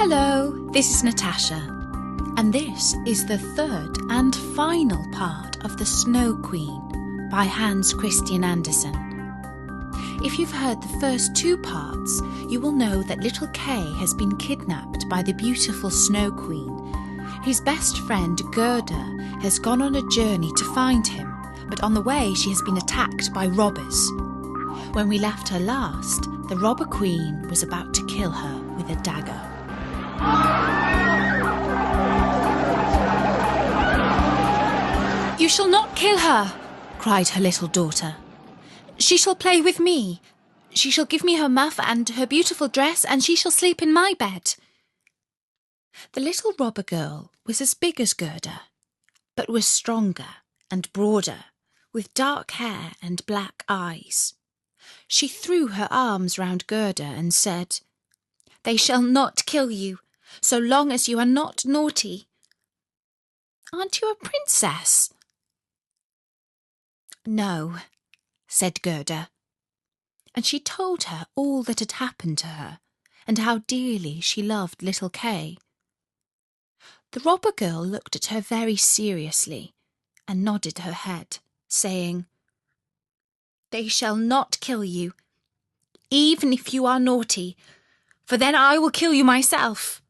Hello, this is Natasha, and this is the third and final part of The Snow Queen by Hans Christian Andersen. If you've heard the first two parts, you will know that little Kay has been kidnapped by the beautiful Snow Queen. His best friend Gerda has gone on a journey to find him, but on the way she has been attacked by robbers. When we left her last, the robber queen was about to kill her with a dagger. "You shall not kill her," cried her little daughter. "She shall play with me. She shall give me her muff and her beautiful dress, and she shall sleep in my bed." The little robber girl was as big as Gerda, but was stronger and broader, with dark hair and black eyes. She threw her arms round Gerda and said, "They shall not kill you, so long as you are not naughty." "Aren't you a princess?" "No," said Gerda. And she told her all that had happened to her, and how dearly she loved little Kay. The robber girl looked at her very seriously, and nodded her head, saying, "They shall not kill you, even if you are naughty, for then I will kill you myself."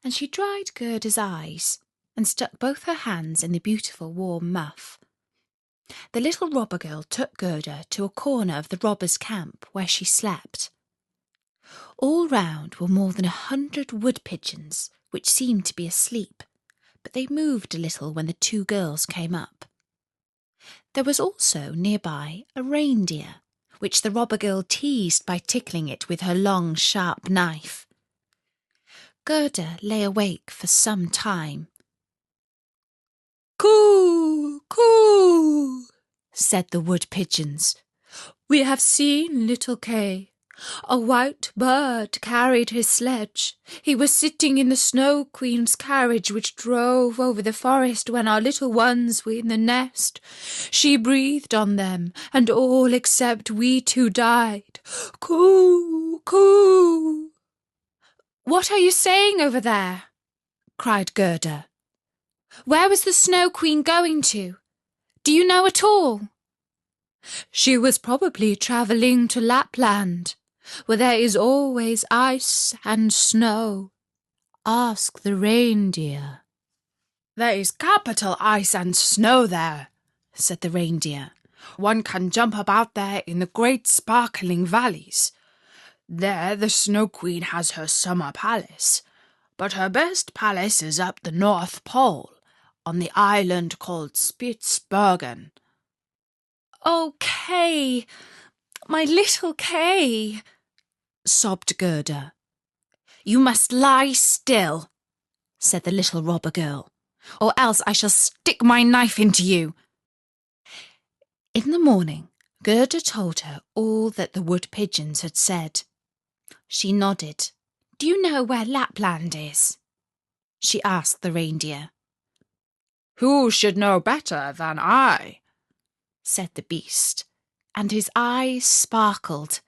And she dried Gerda's eyes, and stuck both her hands in the beautiful warm muff. The little robber girl took Gerda to a corner of the robbers' camp where she slept. All round were more than 100 wood pigeons, which seemed to be asleep, but they moved a little when the two girls came up. There was also nearby a reindeer, which the robber girl teased by tickling it with her long, sharp knife. Gerda lay awake for some time. "Coo, coo," said the wood pigeons. "We have seen little Kay. A white bird carried his sledge. He was sitting in the Snow Queen's carriage which drove over the forest when our little ones were in the nest. She breathed on them, and all except we two died. Coo, coo." "What are you saying over there?" cried Gerda. "Where was the Snow Queen going to? Do you know at all?" "She was probably travelling to Lapland, where there is always ice and snow. Ask the reindeer." "There is capital ice and snow there," said the reindeer. "One can jump about there in the great sparkling valleys. There the Snow Queen has her summer palace, but her best palace is up the North Pole, on the island called Spitzbergen." "Oh, Kay, my little Kay," sobbed Gerda. "You must lie still," said the little robber girl, "or else I shall stick my knife into you." In the morning, Gerda told her all that the wood pigeons had said. She nodded. "Do you know where Lapland is?" she asked the reindeer. "Who should know better than I?" said the beast, and his eyes sparkled.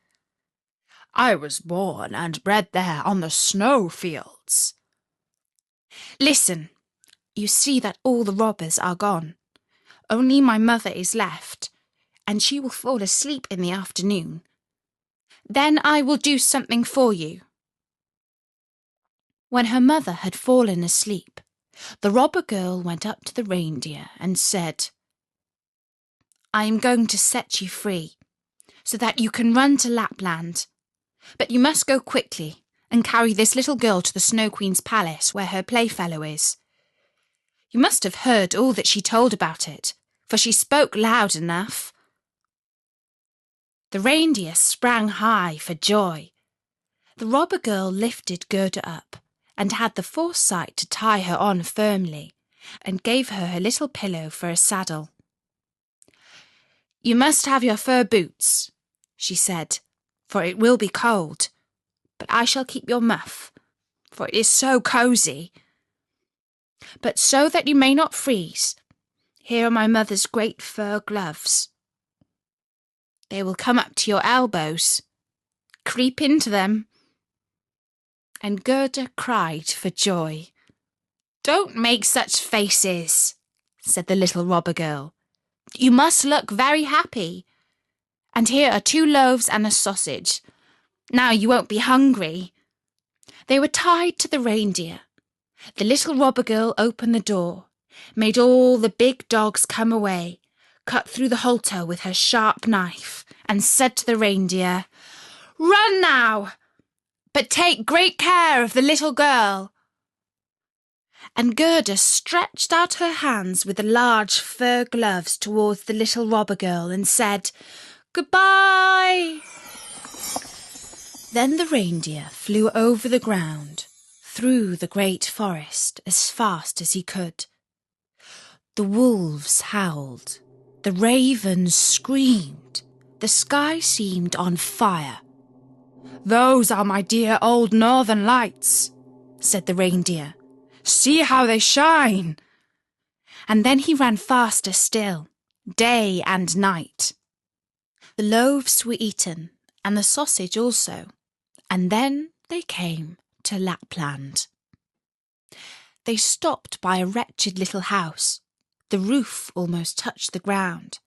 "I was born and bred there on the snow fields." "Listen, you see that all the robbers are gone. Only my mother is left, and she will fall asleep in the afternoon. Then I will do something for you." When her mother had fallen asleep, the robber girl went up to the reindeer and said, "I am going to set you free, so that you can run to Lapland. But you must go quickly and carry this little girl to the Snow Queen's palace where her playfellow is. You must have heard all that she told about it, for she spoke loud enough." The reindeer sprang high for joy. The robber girl lifted Gerda up and had the foresight to tie her on firmly, and gave her her little pillow for a saddle. "You must have your fur boots," she said, "for it will be cold. But I shall keep your muff, for it is so cosy. But so that you may not freeze, here are my mother's great fur gloves. They will come up to your elbows. Creep into them. and Gerda cried for joy. "Don't make such faces," said the little robber girl. "You must look very happy. And here are 2 loaves and a sausage. Now you won't be hungry." They were tied to the reindeer. The little robber girl opened the door, made all the big dogs come away, cut through the halter with her sharp knife, and said to the reindeer, "Run now, but take great care of the little girl." And Gerda stretched out her hands with the large fur gloves towards the little robber girl and said, "Goodbye." Then the reindeer flew over the ground, through the great forest as fast as he could. The wolves howled, the ravens screamed, the sky seemed on fire. "Those are my dear old northern lights," said the reindeer. "See how they shine." And then he ran faster still, day and night. The loaves were eaten, and the sausage also, and then they came to Lapland. They stopped by a wretched little house. The roof almost touched the ground,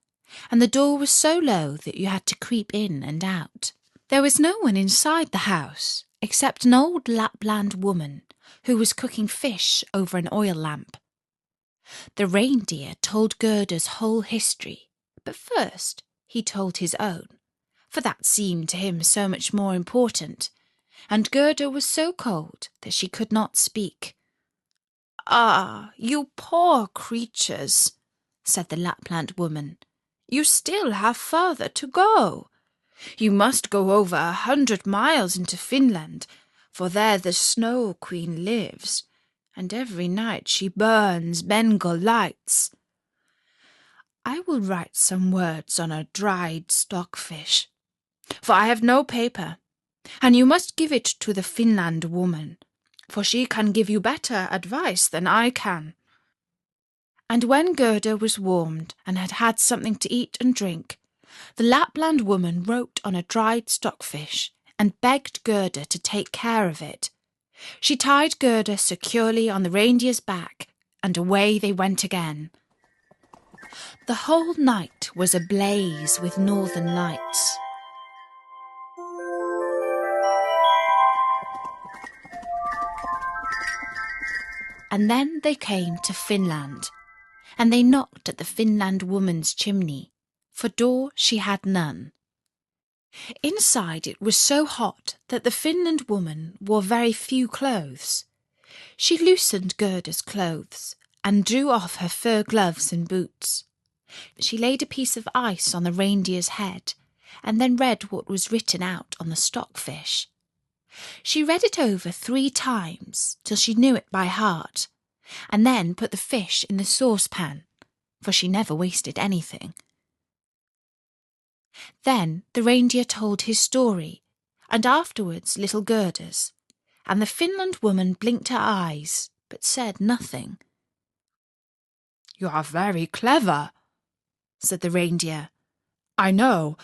and the door was so low that you had to creep in and out. There was no one inside the house except an old Lapland woman who was cooking fish over an oil lamp. The reindeer told Gerda's whole history, but first he told his own, for that seemed to him so much more important, and Gerda was so cold that she could not speak. "Ah, you poor creatures," said the Lapland woman. "You still have further to go. You must go over 100 miles into Finland, for there the Snow Queen lives, and every night she burns Bengal lights. I will write some words on a dried stockfish, for I have no paper, and you must give it to the Finland woman, for she can give you better advice than I can." And when Gerda was warmed and had had something to eat and drink, the Lapland woman wrote on a dried stockfish and begged Gerda to take care of it. She tied Gerda securely on the reindeer's back, and away they went again. The whole night was ablaze with northern lights. And then they came to Finland, and they knocked at the Finland woman's chimney. For door she had none. Inside it was so hot that the Finland woman wore very few clothes. She loosened Gerda's clothes and drew off her fur gloves and boots. She laid a piece of ice on the reindeer's head and then read what was written out on the stockfish. She read it over 3 times till she knew it by heart, and then put the fish in the saucepan, for she never wasted anything. Then the reindeer told his story, and afterwards little Gerda's, and the Finland woman blinked her eyes, but said nothing. "You are very clever," said the reindeer. "I know.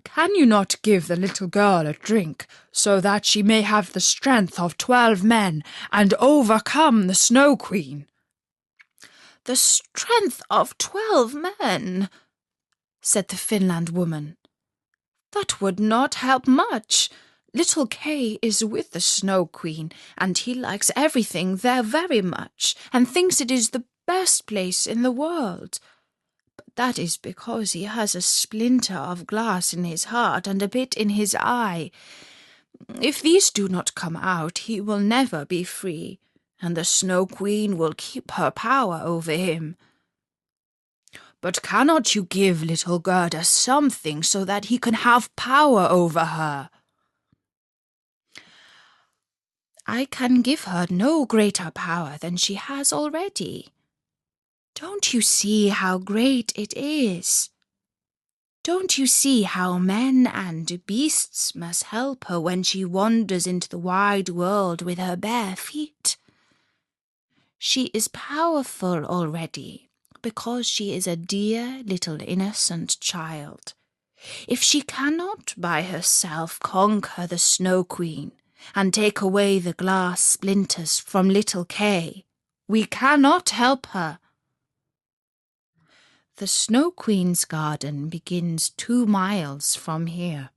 Can you not give the little girl a drink, so that she may have the strength of 12 men and overcome the Snow Queen?" "The strength of 12 men," said the Finland woman. "That would not help much. Little Kay is with the Snow Queen, and he likes everything there very much, and thinks it is the best place in the world. But that is because he has a splinter of glass in his heart and a bit in his eye. If these do not come out, he will never be free, and the Snow Queen will keep her power over him." "But cannot you give little Gerda something so that he can have power over her?" "I can give her no greater power than she has already. Don't you see how great it is? Don't you see how men and beasts must help her when she wanders into the wide world with her bare feet? She is powerful already, because she is a dear little innocent child. If she cannot by herself conquer the Snow Queen, and take away the glass splinters from little Kay. We cannot help her. The Snow Queen's garden begins 2 miles from here.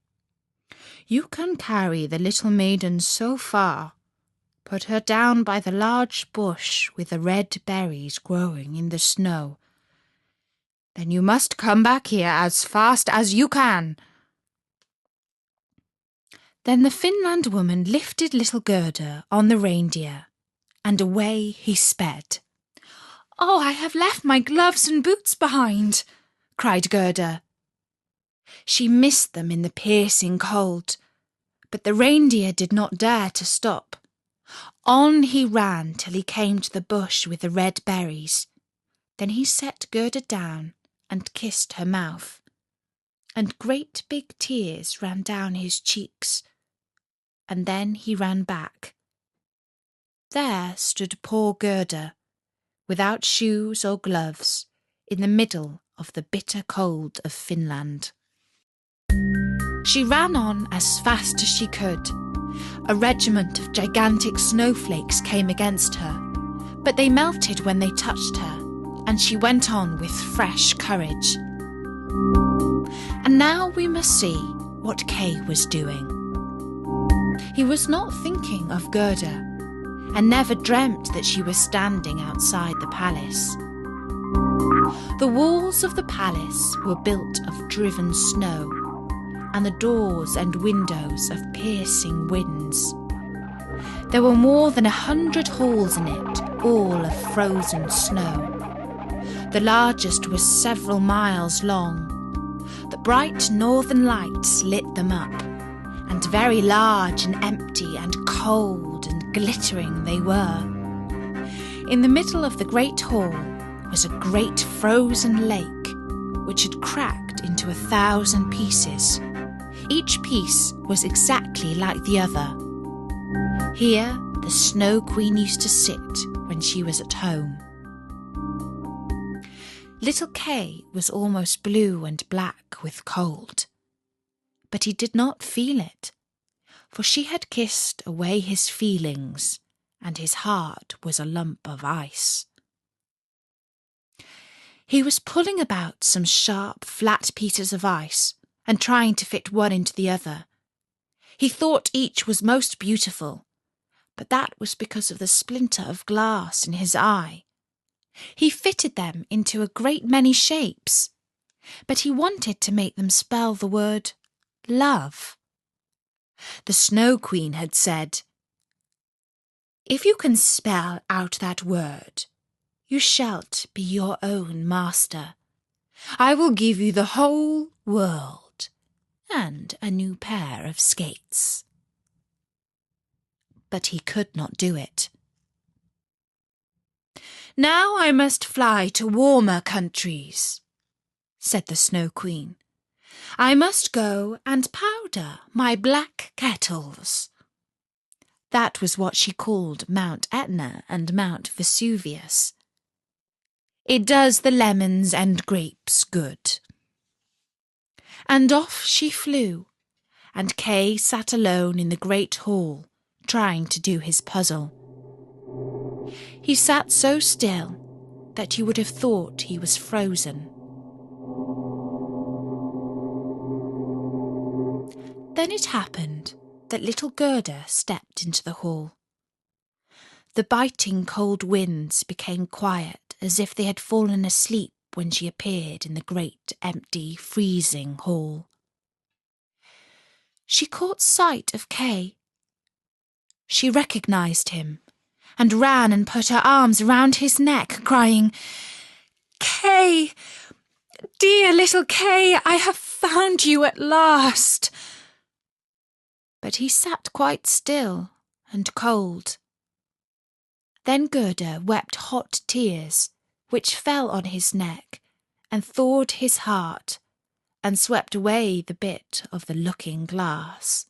You can carry the little maiden so far. Put her down by the large bush with the red berries growing in the snow. Then you must come back here as fast as you can. Then the Finland woman lifted little Gerda on the reindeer, and away he sped. "Oh, I have left my gloves and boots behind," cried Gerda. She missed them in the piercing cold, but the reindeer did not dare to stop. On he ran till he came to the bush with the red berries. Then he set Gerda down and kissed her mouth, and great big tears ran down his cheeks. And then he ran back. There stood poor Gerda, without shoes or gloves, in the middle of the bitter cold of Finland. She ran on as fast as she could. A regiment of gigantic snowflakes came against her, but they melted when they touched her, and she went on with fresh courage. And now we must see what Kay was doing. He was not thinking of Gerda, and never dreamt that she was standing outside the palace. The walls of the palace were built of driven snow, and the doors and windows of piercing winds. There were more than 100 halls in it, all of frozen snow. The largest was several miles long. The bright northern lights lit them up, and very large and empty and cold and glittering they were. In the middle of the great hall was a great frozen lake, which had cracked into 1,000 pieces. Each piece was exactly like the other. Here the Snow Queen used to sit when she was at home. Little Kay was almost blue and black with cold, but he did not feel it, for she had kissed away his feelings, and his heart was a lump of ice. He was pulling about some sharp, flat pieces of ice and trying to fit one into the other. He thought each was most beautiful, but that was because of the splinter of glass in his eye. He fitted them into a great many shapes, but he wanted to make them spell the word love. The Snow Queen had said, "If you can spell out that word, you shalt be your own master. I will give you the whole world and a new pair of skates." But he could not do it. "Now I must fly to warmer countries," said the Snow Queen. "I must go and powder my black kettles." That was what she called Mount Etna and Mount Vesuvius. "It does the lemons and grapes good." And off she flew, and Kay sat alone in the great hall, trying to do his puzzle. He sat so still that you would have thought he was frozen. Then it happened that little Gerda stepped into the hall. The biting cold winds became quiet, as if they had fallen asleep when she appeared in the great, empty, freezing hall. She caught sight of Kay. She recognised him, and ran and put her arms round his neck, crying, "Kay, dear little Kay, I have found you at last." But he sat quite still and cold. Then Gerda wept hot tears, which fell on his neck and thawed his heart, and swept away the bit of the looking-glass.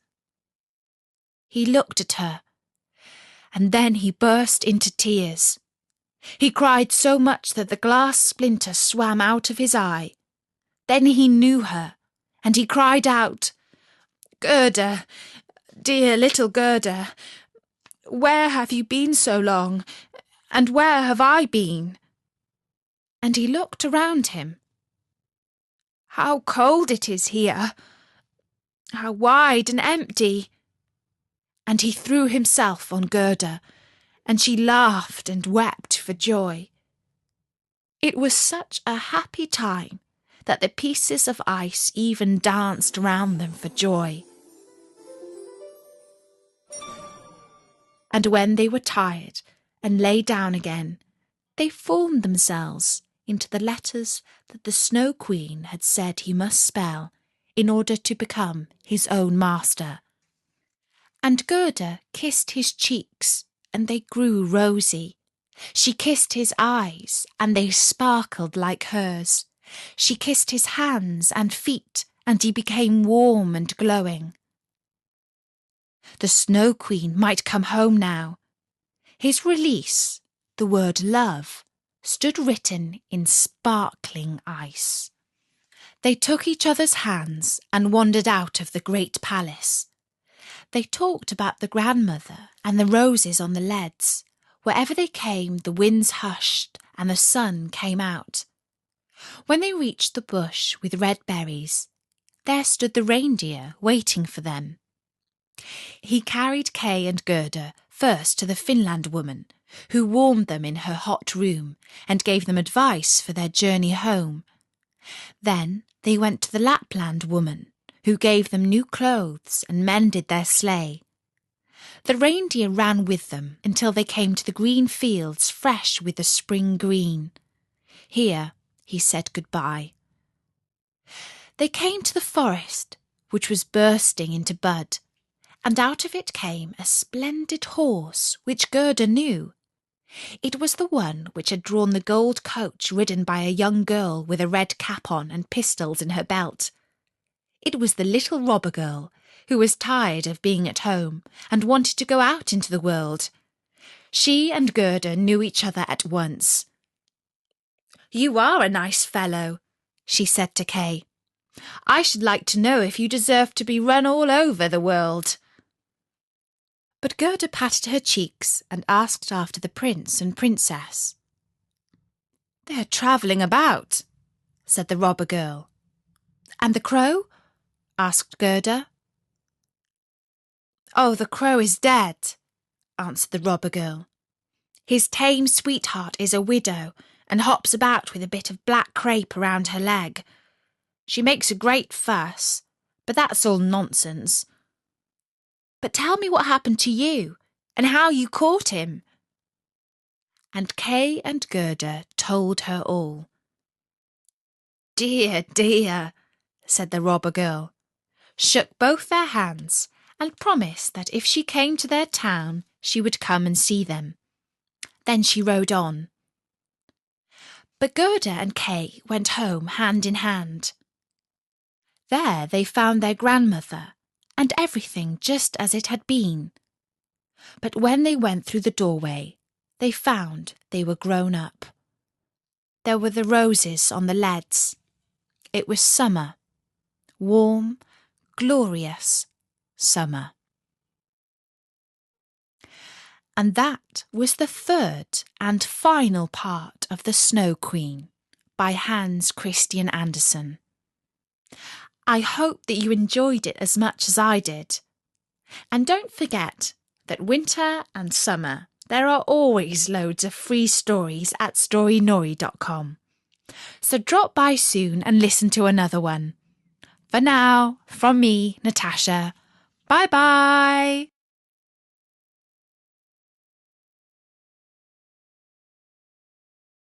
He looked at her, and then he burst into tears. He cried so much that the glass splinter swam out of his eye. Then he knew her, and he cried out, "Gerda, Dear little Gerda, where have you been so long, and where have I been?" And he looked around him. "How cold it is here! How wide and empty!" And he threw himself on Gerda, and she laughed and wept for joy. It was such a happy time that the pieces of ice even danced round them for joy. And when they were tired and lay down again, they formed themselves into the letters that the Snow Queen had said he must spell in order to become his own master. And Gerda kissed his cheeks, and they grew rosy. She kissed his eyes, and they sparkled like hers. She kissed his hands and feet, and he became warm and glowing. The Snow Queen might come home now. His release, the word love, stood written in sparkling ice. They took each other's hands and wandered out of the great palace. They talked about the grandmother and the roses on the leads. Wherever they came, the winds hushed and the sun came out. When they reached the bush with red berries, there stood the reindeer waiting for them. He carried Kay and Gerda first to the Finland woman, who warmed them in her hot room and gave them advice for their journey home. Then they went to the Lapland woman, who gave them new clothes and mended their sleigh. The reindeer ran with them until they came to the green fields fresh with the spring green. Here he said goodbye. They came to the forest, which was bursting into bud, and out of it came a splendid horse which Gerda knew. It was the one which had drawn the gold coach ridden by a young girl with a red cap on and pistols in her belt. It was the little robber girl, who was tired of being at home and wanted to go out into the world. She and Gerda knew each other at once. "You are a nice fellow," she said to Kay. "I should like to know if you deserve to be run all over the world." But Gerda patted her cheeks and asked after the prince and princess. "They are travelling about," said the robber girl. "And the crow?" asked Gerda. "Oh, the crow is dead," answered the robber girl. "His tame sweetheart is a widow and hops about with a bit of black crape around her leg. She makes a great fuss, but that's all nonsense. But tell me what happened to you and how you caught him." And Kay and Gerda told her all. "Dear, dear," said the robber girl, shook both their hands and promised that if she came to their town, she would come and see them. Then she rode on. But Gerda and Kay went home hand in hand. There they found their grandmother, and everything just as it had been. But when they went through the doorway, they found they were grown up. There were the roses on the leads. It was summer, warm, glorious summer. And that was the third and final part of The Snow Queen by Hans Christian Andersen. I hope that you enjoyed it as much as I did. And don't forget that winter and summer, there are always loads of free stories at storynori.com. So drop by soon and listen to another one. For now, from me, Natasha, bye-bye.